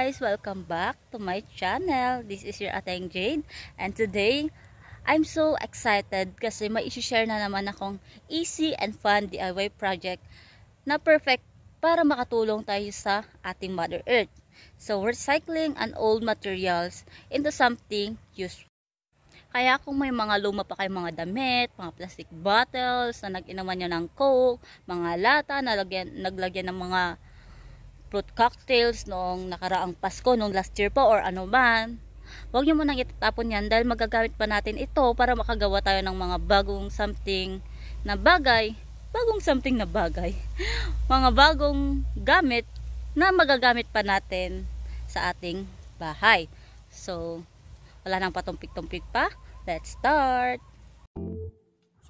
guys! Welcome back to my channel. This is your Ateng Jade, and today I'm so excited kasi may i-share na naman akong easy and fun DIY project na perfect para makatulong tayo sa ating Mother Earth. So, recycling an old materials into something useful. Kaya kung may mga luma pa kayong mga damit, mga plastic bottles na nag-inuman nyo ng Coke, mga lata na naglagyan ng mga fruit cocktails noong nakaraang Pasko, noong last year po or ano man, huwag nyo munang itatapon yan dahil magagamit pa natin ito para makagawa tayo ng mga bagong something na bagay, mga bagong gamit na magagamit pa natin sa ating bahay. So, wala nang patumpik-tumpik pa. Let's start!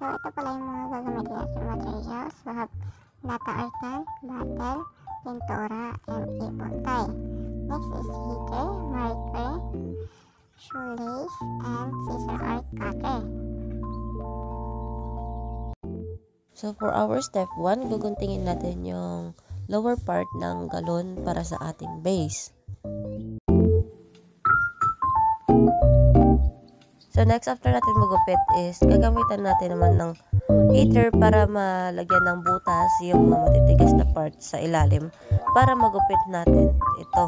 So, ito pala yung mga gagamitin natin materials. We have lata or can, bottle, pintura, and ipon tie. Next is heater, marker, shoelace, and scissor or cutter. So, for our step 1, guguntingin natin yung lower part ng galon para sa ating base. So, next after natin magupit is gagamitan natin naman ng heater para malagyan ng butas yung mga matitigas na part sa ilalim para magupit natin ito.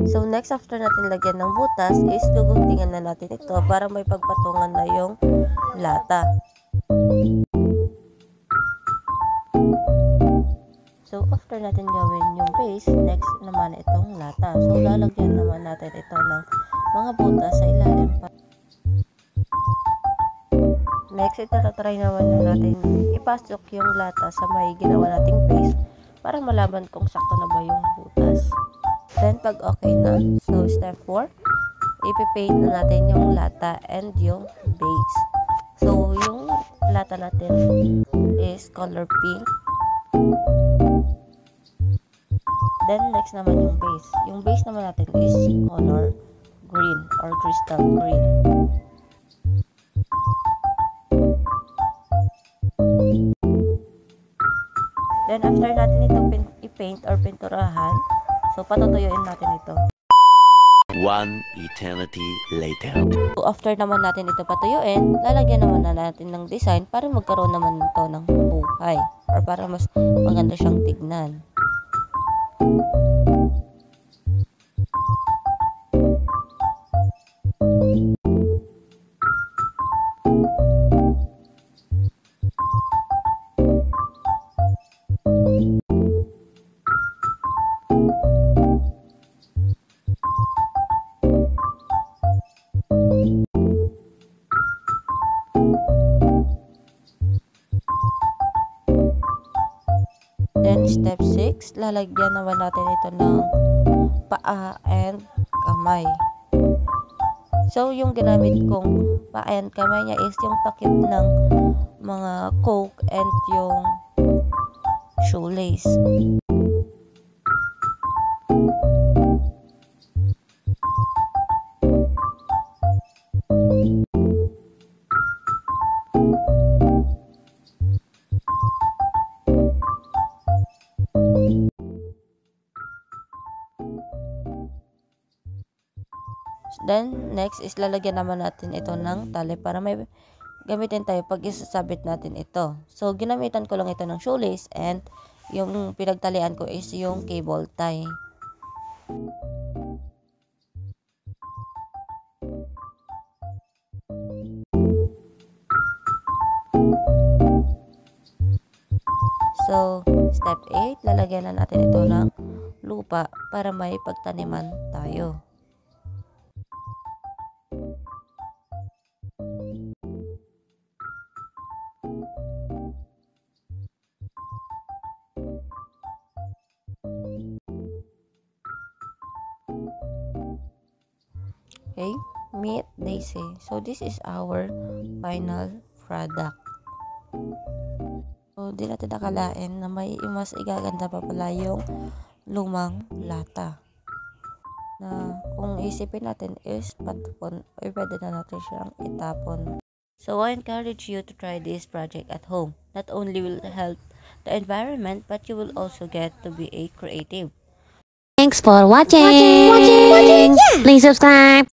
So, next after natin lagyan ng butas is guguntingan na natin ito para may pagpatungan na yung lata. So, after natin gawin yung base, next naman itong lata. So, lalagyan naman natin ito ng mga butas sa ilalim. Next, itatry naman natin ipasok yung lata sa may ginawa nating base para malaman kung sakto na ba yung butas. Then, pag okay na, so step 4, ipipaint na natin yung lata and yung base. So, yung lata natin is color pink. Then, next naman yung base. Yung base naman natin is color green or crystal green. Then, after natin ito i-paint or pinturahan, so patutuyuin natin ito. One eternity later. So, after naman natin ito patuyuin, lalagyan naman na natin ng design para magkaroon naman ito ng buhay or para mas maganda siyang tignan. Then, step 6, lalagyan naman natin ito ng paa and kamay. So, yung ginamit kong paa and kamay niya is yung takip ng mga Coke and yung shoelace. Then, next is lalagyan naman natin ito ng tali para may gamitin tayo pag isasabit natin ito. So, ginamitan ko lang ito ng shoelace and yung pinagtalian ko is yung cable tie. So, step 8, lalagyan na natin ito ng lupa para may pagtaniman tayo. Okay, meet Daisy. So, this is our final product. So, di natin nakalain na may mas igaganda pa pala yung lumang lata. Na kung isipin natin is patapon, pwede na natin siyang itapon. So, I encourage you to try this project at home. Not only will it help the environment, but you will also get to be a creative. Thanks for watching. Please subscribe.